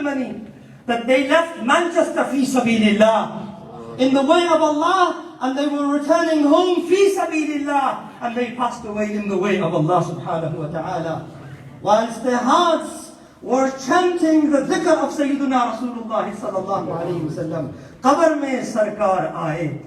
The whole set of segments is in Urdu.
testimony that they left Manchester fi sabilillah, in the way of Allah, and they were returning home fi sabilillah, and they passed away in the way of Allah subhanahu wa ta'ala. Whilst their hearts were chanting the dhikr of Sayyiduna Rasulullah sallallahu alayhi wa sallam. Qabr mein sarkar aaye,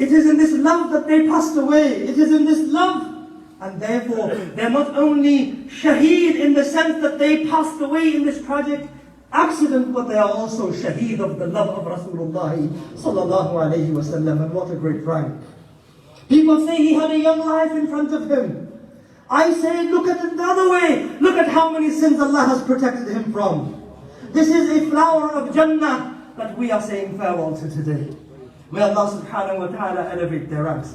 It is in this love that they passed away. It is in this love. And therefore, they're not only shaheed in the sense that they passed away in this tragic accident, but they are also shaheed of the love of Rasulullah sallallahu alayhi wa sallam. And what a great rank. People say he had a young life in front of him. I say, look at it the other way. Look at how many sins Allah has protected him from. This is a flower of Jannah that we are saying farewell to today. May Allah subhanahu wa ta'ala elevate their ranks.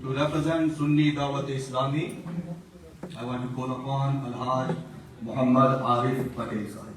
To represent Sunni Dawat Islami, I want to call upon Al-Haj Muhammad Arif Patel Sahib.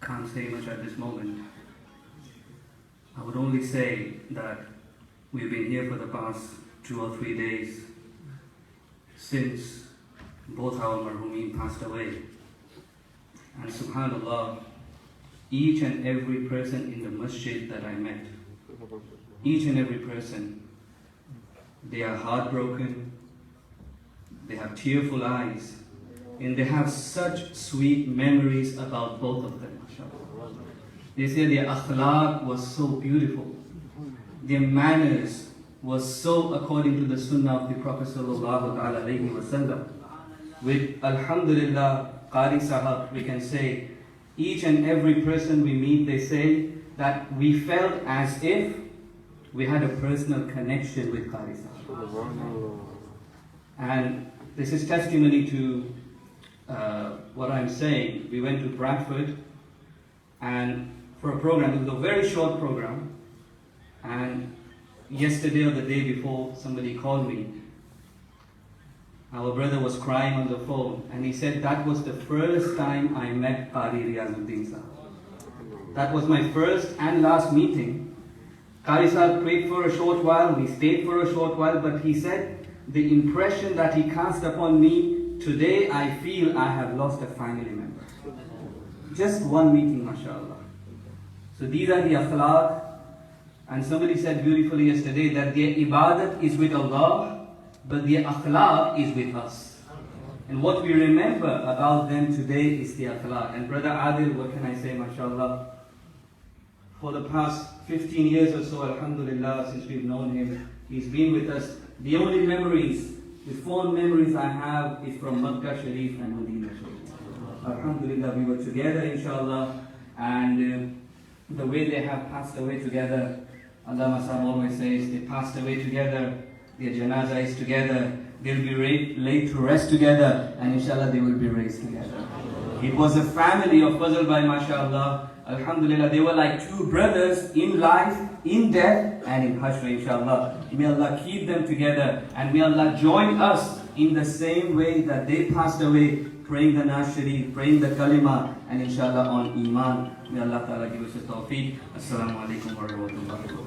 Can't say much at this moment. I would only say that we've been here for the past 2 or 3 days since both our marhumeen passed away. And subhanallah, each and every person in the masjid that I met, each and every person, they are heartbroken, they have tearful eyes, and they have such sweet memories about both of them. They say their akhlaq was so beautiful, their manners was so according to the sunnah of the Prophet sallallahu alaihi wasallam. With alhamdulillah, Qari Sahab, we can say, each and every person we meet, they say that we felt as if we had a personal connection with Qari Sahab. And this is testimony to what I'm saying. We went to Bradford and for a program. It was a very short program, and yesterday or the day before somebody called me. Our brother was crying on the phone and he said that was the first time I met Qari Riazuddin Sahab. That was my first and last meeting. Qari Sahab prayed for a short while, we stayed for a short while, but he said the impression that he cast upon me, today I feel I have lost a family member. Just one meeting, mashallah. So these are the akhlaq. And somebody said beautifully yesterday that their ibadat is with Allah, but their akhlaq is with us. And what we remember about them today is the akhlaq. And Brother Adil, what can I say, mashallah? For the past 15 years or so, alhamdulillah, since we've known him, he's been with us. The only memories, the fond memories I have is from Makkah Sharif and Medina Sharif. Alhamdulillah, we were together, inshallah, and the way they have passed away together, Allah Masam always says, they passed away together, their janazah is together, they'll be laid to rest together, and inshallah they will be raised together. It was a family of Fazl Bhai, mashallah. Alhamdulillah, they were like 2 brothers in life, in death, and in Hashra, inshallah. May Allah keep them together, and may Allah join us in the same way that they passed away, praying the Naaz Sharif, praying the Kalima, and inshallah on Iman. May Allah Ta'ala give us the tawfiq. Assalamu alaikum wa rahmatullahi wa barakatuh.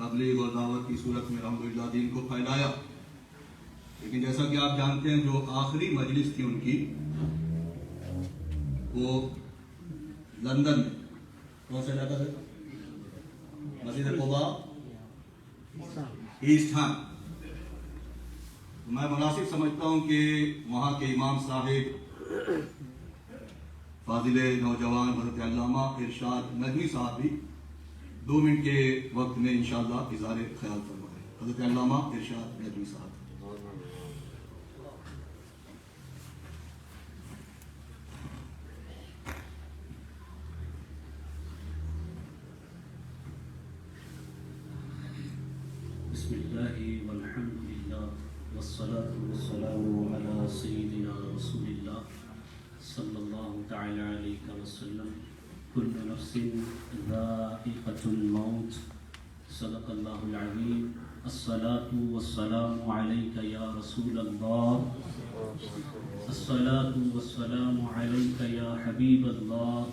تبلیغ اور دعوت کی صورت میں الحمدللہ دین کو پھیلایا. لیکن جیسا کہ آپ جانتے ہیں جو آخری مجلس تھی ان کی وہ لندن میں. کون سا علاقہ ہے؟ مسجد قباء ایسٹ ہاں. میں مناسب سمجھتا ہوں کہ وہاں کے امام صاحب فاضل نوجوان حضرت علامہ ارشاد ندوی صاحب بھی 2 منٹ کے وقت میں انشاءاللہ اظہار خیال فرمائیں. حضرت علامہ ارشاد ندوی صاحب. بسم اللہ والحمد للہ والصلاة والسلام علی سیدنا رسول اللہ صلی اللہ تعالی علیہ وسلم. کل نفس ذائقۃ الموت. صدق اللہ العظیم. الصلاة والسلام علیک یا رسول اللہ. الصلاة والسلام علیک یا حبیب اللہ.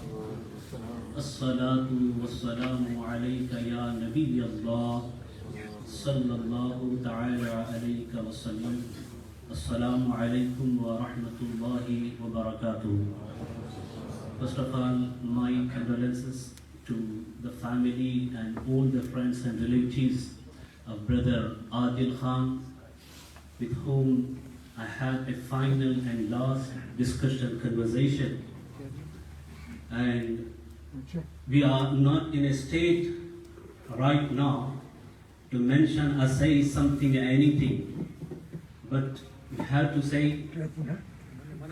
الصلاة والسلام علیک یا نبی اللہ صلی اللہ تعالی علیہ وسلم. السلام علیکم ورحمۃ اللہ وبرکاتہ. First of all, my condolences to the family and all the friends and relatives of brother Adil Khan, with whom I had a final and last discussion conversation, and we are not in a state right now to mention or say something or anything, but we have to say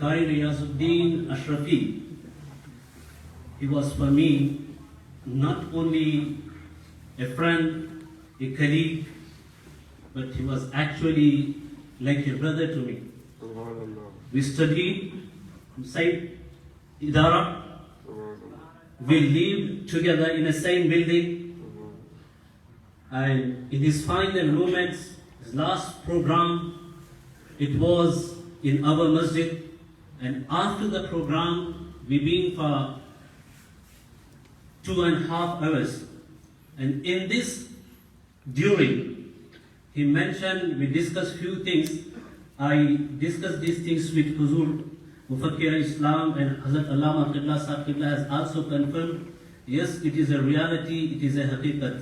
Qari Riyazuddin Ashrafi, he was for me not only a friend, a colleague, but he was actually like a brother to me. We studied same idara, we lived together in the same building, and in his final moments, his last program, it was in our masjid, and after the program, we been for 2.5 hours, and in this during, he mentioned, we discussed few things. I discussed these things with Huzur Mufakkir Islam, and Hazrat Allama Qibla Sahib Qibla has also confirmed, yes, it is a reality, it is a haqiqat.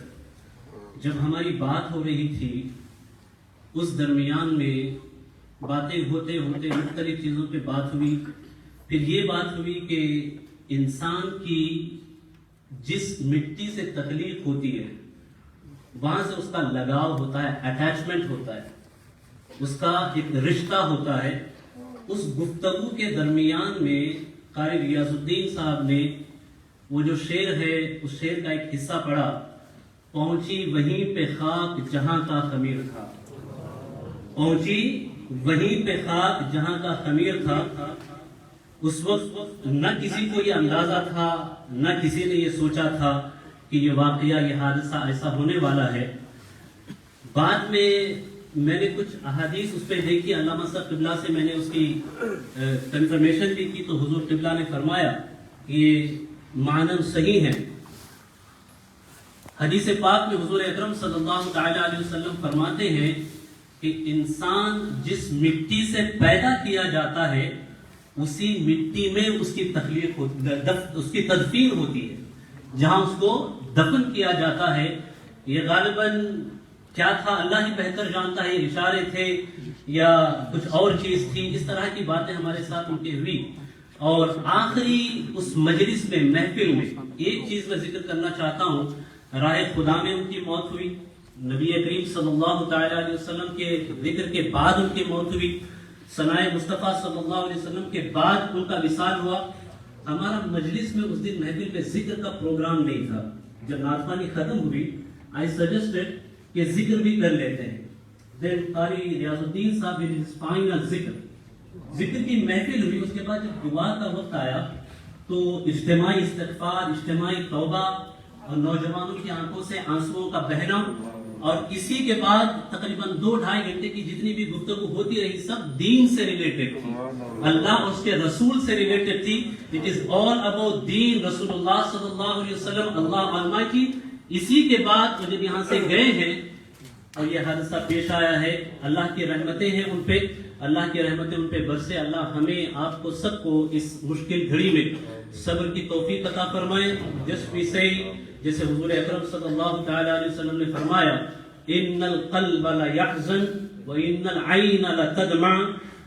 جب ہماری بات ہو رہی تھی اس درمیان میں باتیں ہوتے ہوتے مختلف چیزوں پہ بات ہوئی. پھر یہ بات ہوئی کہ انسان کی جس مٹی سے تخلیق ہوتی ہے وہاں سے اس کا لگاؤ ہوتا ہے, اٹیچمنٹ ہوتا ہے, اس کا ایک رشتہ ہوتا ہے. اس گفتگو کے درمیان میں قاری ریاض الدین صاحب نے وہ جو شعر ہے اس شعر کا ایک حصہ پڑھا, پہنچی وہیں پہ خاک جہاں کا خمیر تھا. پہنچی وہیں پہ خاک جہاں کا خمیر تھا. اس وقت نہ کسی کو یہ اندازہ تھا, نہ کسی نے یہ سوچا تھا کہ یہ واقعہ, یہ حادثہ ایسا ہونے والا ہے. بعد میں میں نے کچھ احادیث اس پہ دیکھی, علامہ صاحب قبلہ سے میں نے اس کی کنفرمیشن بھی کی, تو حضور قبلہ نے فرمایا کہ یہ معنی صحیح ہے. حدیث پاک میں حضور اکرم صلی اللہ تعالی علیہ وسلم فرماتے ہیں کہ انسان جس مٹی سے پیدا کیا جاتا ہے اسی مٹی میں اس کی تخلیق اس کی تدفین ہوتی ہے, جہاں اس کو دفن کیا جاتا ہے. یہ غالباً کیا تھا اللہ ہی بہتر جانتا ہے, اشارے تھے یا کچھ اور چیز تھی, اس طرح کی باتیں ہمارے ساتھ ان کے ہوئی. اور آخری اس مجلس میں, محفل میں, ایک چیز میں ذکر کرنا چاہتا ہوں. راہ خدا میں ان کی موت ہوئی, نبی کریم صلی اللہ تعالی علیہ وسلم کے ذکر کے بعد ان کی موت ہوئی, ثنائے مصطفیٰ صلی اللہ علیہ وسلم کے بعد ان کا وصال ہوا. ہمارا مجلس میں اس دن محفل میں ذکر کا پروگرام نہیں تھا. جب نعتخوانی ختم ہوئی, I suggested کہ ذکر بھی کر لیتے ہیں. Then قاری ریاض الدین صاحب نے فائنل ذکر کی محفل ہوئی. اس کے بعد جب دعا کا وقت آیا تو اجتماعی استغفار, اجتماعی توبہ, اور نوجوانوں کی آنکھوں سے آنسوؤں کا بہنا, اور اسی کے بعد تقریباً 2-2.5 گھنٹے کی جتنی بھی گفتگو ہوتی رہی سب دین سے ریلیٹڈ تھی, اللہ اور اس کے رسول سے ریلیٹڈ تھی. It is all about دین, رسول اللہ صلی اللہ علیہ وسلم, اللہ Almighty اسی کے بعد وہ جب یہاں سے گئے ہیں اور یہ حادثہ پیش آیا ہے، اللہ کی رحمتیں ہیں ان پہ، اللہ کی رحمتیں ان پہ برسے. اللہ ہمیں آپ کو سب کو اس مشکل گھڑی میں صبر کی توفیق عطا فرمائے. جس وی سے جیسے حضور اکرم صلی اللہ تعالی علیہ وسلم نے فرمایا ان القلب لا يحزن وان العين لا تدمع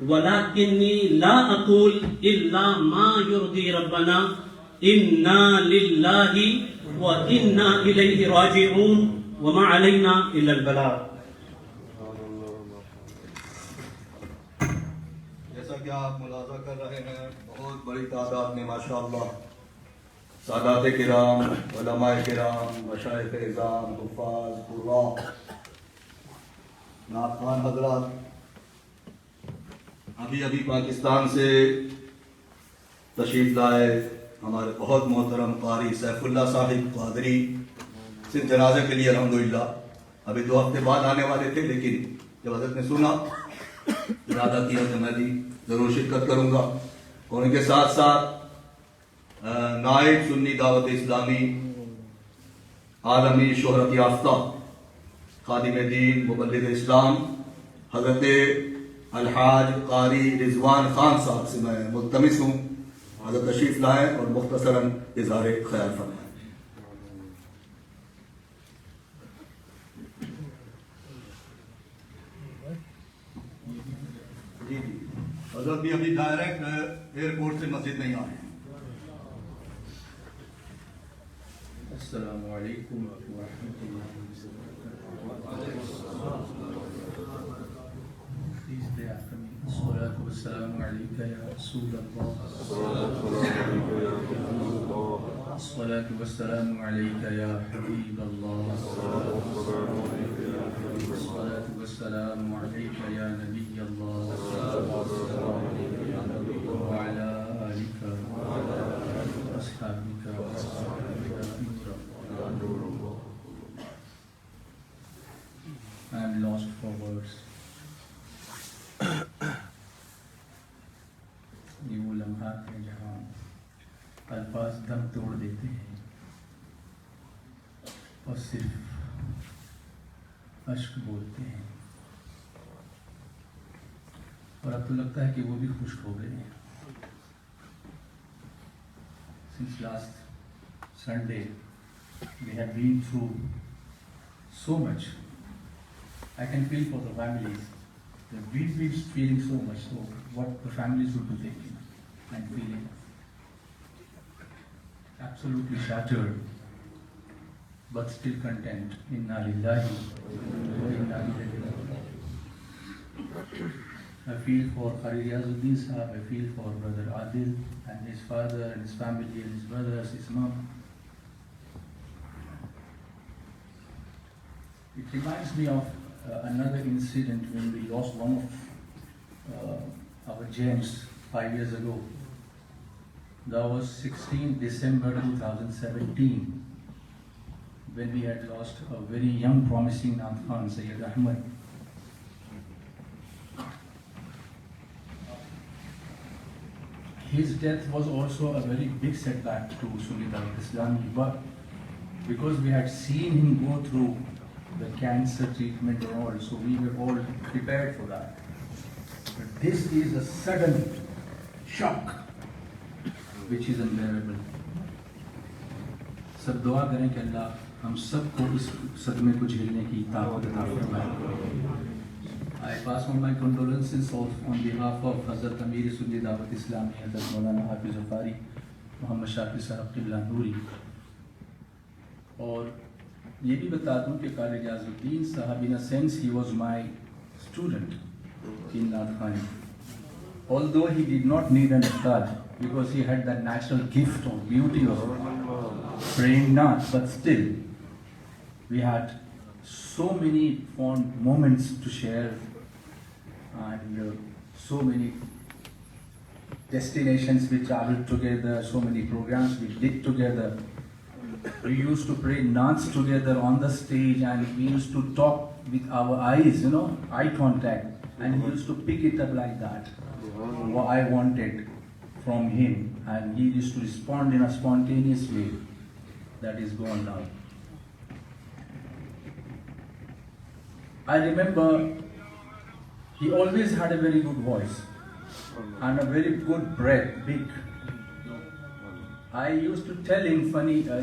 ولكني لا اقول الا ما يرضي ربنا انا لله وانا اليه راجعون وما علينا الا البلاغ. جیسا کہ آپ ملاحظہ کر رہے ہیں، بہت بڑی تعداد میں ماشاءاللہ سادات کرام، علماء کرام، مشائخ اعظام، حفاظ، قراء، نعت خوان حضرات ابھی پاکستان سے تشریف لائے. ہمارے بہت محترم قاری سیف اللہ صاحب قادری صرف جنازے کے لیے الحمدللہ ابھی 2 ہفتے بعد آنے والے تھے، لیکن جب حضرت نے سنا ارادہ کیا کہ میں بھی ضرور شرکت کروں گا. اور ان کے ساتھ ساتھ نائب سنی دعوت اسلامی عالمی شہرت یافتہ خادم دین مبلغ اسلام حضرت الحاج قاری رضوان خان صاحب سے میں ملتمس ہوں حضرت تشریف لائیں اور مختصراً اظہار خیال فرمائیں. جی حضرت بھی ابھی ڈائریکٹ ایئرپورٹ سے مسجد نہیں آئے ہیں. السلام علیکم ورحمۃ اللہ وبرکاتہ. الصلاة والسلام علیک یا رسول اللہ. الصلاة والسلام علیک یا حبیب اللہ. الصلاة والسلام علیک یا نبی اللہ. وعلى آلک واصحابک I am lost for words. یہ وہ لمحات ہیں جہاں الفاظ دم توڑ دیتے ہیں اور صرف اشک بولتے ہیں. اور اب تو لگتا ہے کہ وہ بھی خشک ہو گئے ہیں. Since last Sunday we have been through so much. I can feel for the families. We've been feeling so much. So what the families would be thinking and feeling. Absolutely shattered, but still content. Inna lillahi wa inna ilaihi raji'un. I feel for Qari Riyazuddin Sahab. I feel for Brother Adil and his father and his family and his brothers, his mom. It reminds me of another incident when we lost one of our gems 5 years ago. That was 16 December 2017 when we had lost a very young promising Naat Khan, Sayyid Ahmad. His death was also a very big setback to Sunni Dawat Islami, but because we had seen him go through the cancer treatment and all, so we were all prepared for that. But this is a sudden shock which is unbearable. سب دعا کریں کہ اللہ ہم سب کو اس صدمے کو جھیلنے کی طاقت عطا فرمائے. I pass on my condolences on behalf of Hazrat Amir Sunni Dawat Islami Hazrat Maulana Hafiz Qari محمد شافی صاحب قبلہ نوری. اور یہ بھی بتا دوں کہ قاری ریاض الدین صاحب in a sense he was my student in Naat Khani. Although he did not need an ustad because he had that natural gift of beauty of praying Naat, but still we had so many fond moments to share and so many destinations we traveled together, so many programs we did together. We used to pray Naats together on the stage and we used to talk with our eyes, eye contact, and he used to pick it up like that. What I wanted from him, and he used to respond in a spontaneous way. That is gone now. I remember he always had a very good voice and a very good breath, big. I used to tell him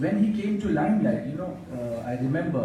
when he came to limelight, I remember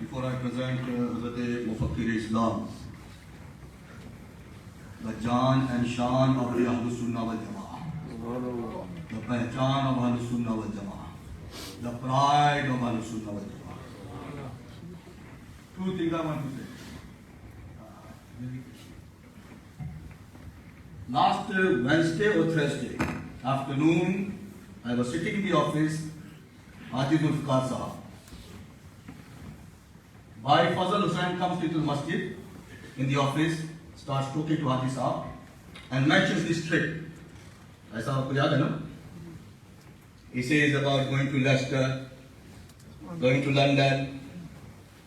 Before I present Hazrat Mufakkir Islam, the Jaan and Shaan of the Ahlus Sunnah wal Jama'ah, the Pehchan of Ahlus Sunnah wal Jama'ah, the pride of Ahlus Sunnah wal Jama'ah. Two things I want to say. Last Wednesday or Thursday afternoon, I was sitting in the office, Haji Zulfikar Sahab. Bhai Fazal Hussain comes into the masjid in the office, starts talking to Haji Sahab and mentions this trip. Aisa aapko yaad hai na? He says about going to Leicester, going to London.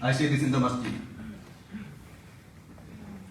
I say this in the masjid.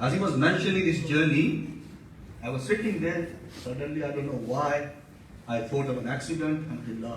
As he was mentioning this journey, I was sitting there. Suddenly, I don't know why, I thought of an accident. Alhamdulillah,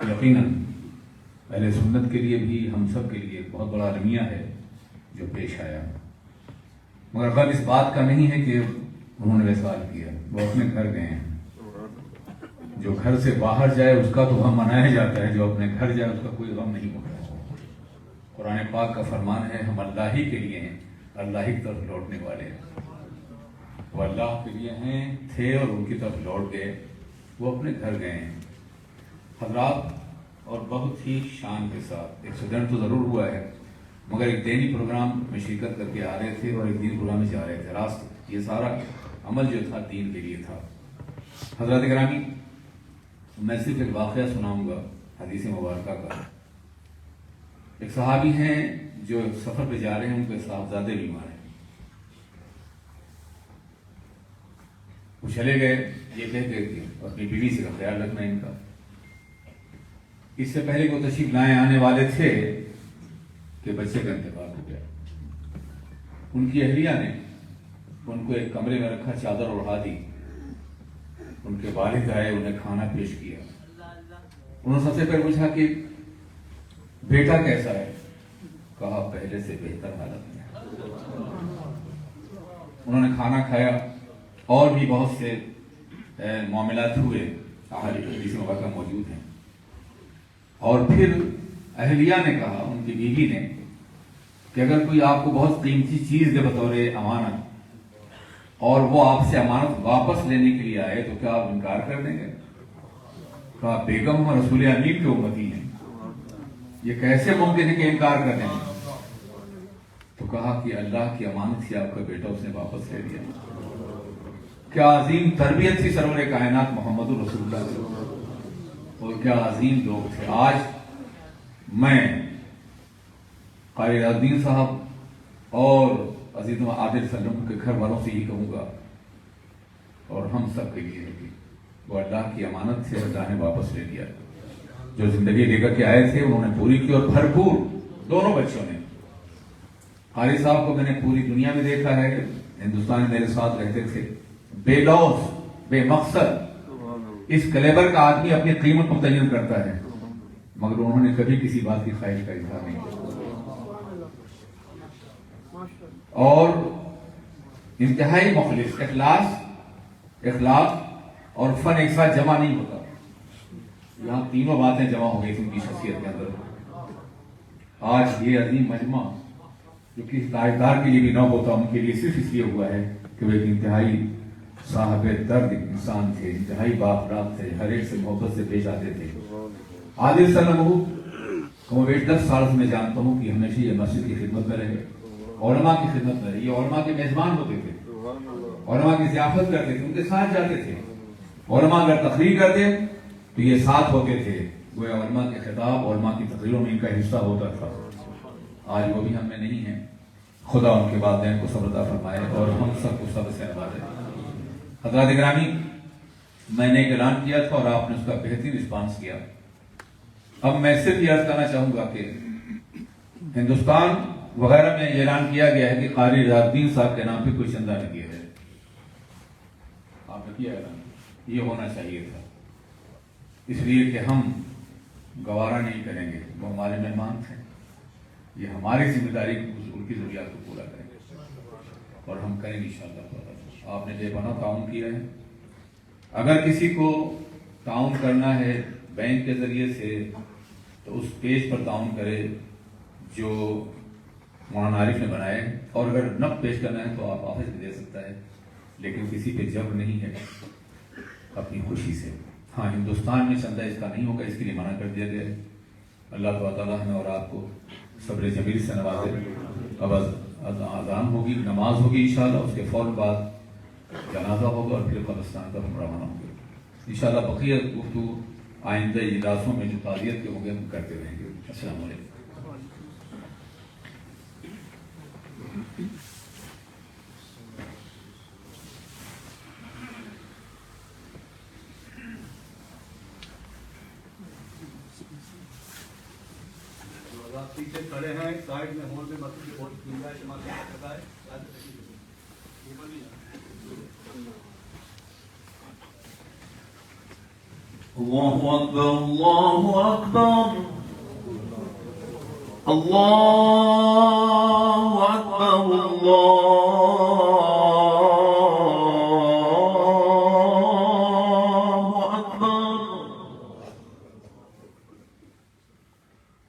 یقیناً اہل سنت کے لیے بھی ہم سب کے لیے ایک بہت بڑا المیہ ہے جو پیش آیا، مگر غم اس بات کا نہیں ہے کہ انہوں نے وصال کیا، وہ اپنے گھر گئے ہیں۔ جو گھر سے باہر جائے اس کا تو غم منایا جاتا ہے، جو اپنے گھر جائے اس کا کوئی غم نہیں ہوتا۔ قرآن پاک کا فرمان ہے ہم اللہ ہی کے لیے ہیں، اللہ ہی کی طرف لوٹنے والے ہیں۔ وہ اللہ کے لیے ہیں تھے اور ان کی طرف لوٹ گئے، وہ اپنے گھر گئے ہیں۔ حضرات، اور بہت ہی شان کے ساتھ ایکسیڈنٹ تو ضرور ہوا ہے، مگر ایک دینی پروگرام میں شرکت کر کے آ رہے تھے اور ایک دینی پروگرام میں جا رہے تھے۔ راست یہ سارا عمل جو تھا دین کے لیے تھا۔ حضرات گرامی، میں صرف ایک واقعہ سناؤں گا حدیث مبارکہ کا۔ ایک صحابی ہیں جو سفر پہ جا رہے ہیں، ان کے صاحبزادے بیمار ہیں۔ وہ چلے گئے یہ کہہ کے کہ اپنی بیوی سے کا خیال رکھنا ان کا۔ اس سے پہلے کہ وہ تشریف لائے آنے والے تھے کہ بچے کا انتقال ہو گیا۔ ان کی اہلیہ نے ان کو ایک کمرے میں رکھا، چادر اڑا دی۔ ان کے والد آئے، انہیں کھانا پیش کیا۔ انہوں نے سب سے پہلے پوچھا کہ بیٹا کیسا ہے؟ کہا پہلے سے بہتر حالت میں۔ انہوں نے کھانا کھایا، اور بھی بہت سے معاملات ہوئے، حدیث مبارکہ موجود ہیں۔ اور پھر اہلیہ نے کہا، ان کی بیوی نے، کہ اگر کوئی آپ کو بہت قیمتی چیز دے بطور امانت اور وہ آپ سے امانت واپس لینے کے لیے آئے تو کیا آپ انکار کر دیں گے؟ کہا بیگم ہم رسول امین کے امتی ہیں، یہ کیسے ممکن ہے کہ انکار کر دیں؟ تو کہا کہ اللہ کی امانت سے آپ کا بیٹا اس نے واپس لے لیا۔ کیا عظیم تربیت تھی سرور کائنات محمد رسول اللہ صلی اللہ علیہ وسلم، اور کیا عظیم لوگ تھے۔ آج میں قاری الدین صاحب اور عزیز عادل سلم کے گھر والوں سے ہی کہوں گا، اور ہم سب کے لیے بھی، وہ اللہ کی امانت سے اللہ نے واپس لے لیا۔ جو زندگی لے کر کے آئے تھے انہوں نے پوری کی، اور بھرپور دونوں بچوں نے۔ قاری صاحب کو میں نے پوری دنیا میں دیکھا ہے، ہندوستان میں میرے ساتھ رہتے تھے، بے لوز بے مقصد، اس کلیبر کا آدمی اپنی قیمت متعین کرتا ہے، مگر انہوں نے کبھی کسی بات کی خواہش کا اظہار نہیں کیا، اور انتہائی مخلص۔ اخلاص اور فن ایک ساتھ جمع نہیں ہوتا۔ یہاں تینوں باتیں جمع ہو گئی ان کی شخصیت کے اندر۔ آج یہ عظیم مجمع جو کہ تاجدار کے لیے بھی نہ ہوتا، ان کے لیے صرف اس لیے ہوا ہے کہ وہ ایک انتہائی صاحب درد انسان تھے، انتہائی باخلاق تھے، ہر ایک سے محبت سے پیش آتے تھے۔ عادل سلم کو 10 سال سے میں جانتا ہوں کہ ہمیشہ یہ مسجد کی خدمت میں رہے، علماء کی خدمت میں رہے۔ یہ علماء کے میزبان ہوتے تھے، علماء کی ضیافت کرتے تھے، ان کے ساتھ جاتے تھے۔ علماء اگر تقریر کرتے تو یہ ساتھ ہوتے تھے، وہ علماء کے خطاب، علماء کی تقریروں میں ان کا حصہ ہوتا تھا۔ آج وہ بھی ہم میں نہیں ہیں، خدا ان کے والدین کو صبر عطا فرمائے اور ہم سب کو صبر سے نوازے۔ حضرات گرامی، میں نے ایک اعلان کیا تھا اور آپ نے اس کا بہترین رسپانس کیا۔ اب میں صرف یہ عرض کرنا چاہوں گا کہ ہندوستان وغیرہ میں یہ اعلان کیا گیا ہے کہ قاری الدین صاحب کے نام پہ کوئی چندہ نہیں دیا ہے۔ آپ نے کیا اعلان، یہ ہونا چاہیے تھا، اس لیے کہ ہم گوارا نہیں کریں گے، وہ ہمارے مہمان تھے، یہ ہماری ذمہ داری ان کی ضروریات کو پورا کریں گے، اور ہم کریں گے انشاءاللہ۔ آپ نے بے پناہ تعاون کیا ہے، اگر کسی کو تعاون کرنا ہے بینک کے ذریعے سے تو اس پیج پر تعاون کرے جو مولانا عارف نے بنائے، اور اگر نقد پیش کرنا ہے تو آپ آفس میں دے سکتا ہے، لیکن کسی پہ جبر نہیں ہے، اپنی خوشی سے۔ ہاں، ہندوستان میں چندہ اس کا نہیں ہوگا، اس کے لیے منع کر دیا گیا ہے۔ اللہ تعالیٰ ہمیں اور آپ کو صبر جمیل سے نوازے۔ اب اذان ہوگی، نماز ہوگی انشاءاللہ، اس کے فوراً بعد جنازہ ہوگا اور پھر قبرستان کا ہم روانہ ہوں گے انشاءاللہ۔ بقیہ گفتگو آئندہ اجلاسوں میں جو تعزیت کے ہوں گے ہم کرتے رہیں گے۔ السلام علیکم۔ پیچھے کھڑے ہیں سائڈ میں ہال میں مسجد کی بہت گنجائش ہے۔ الله أكبر الله أكبر الله أكبر الله أكبر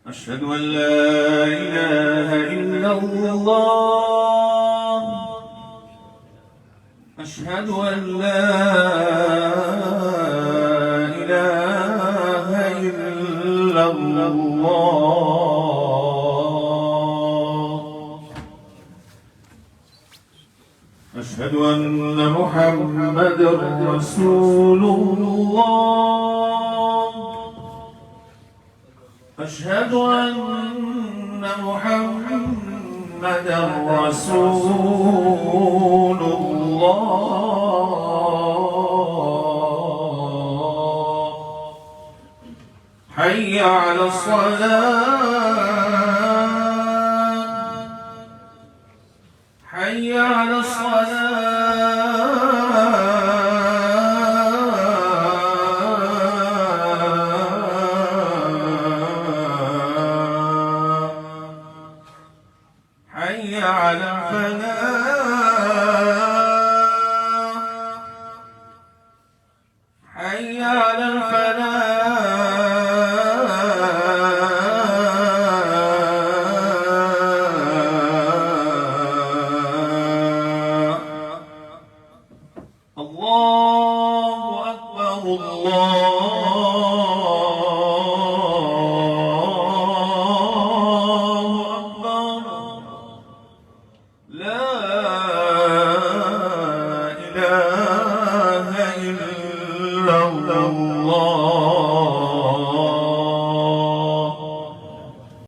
أشهد أن لا إله إلا الله أشهد أن لا إله إلا الله أشهد أن محمدا رسول الله أشهد أن محمدا رسول الله حي على الصلاة حي على الصلاة حي على الفلاح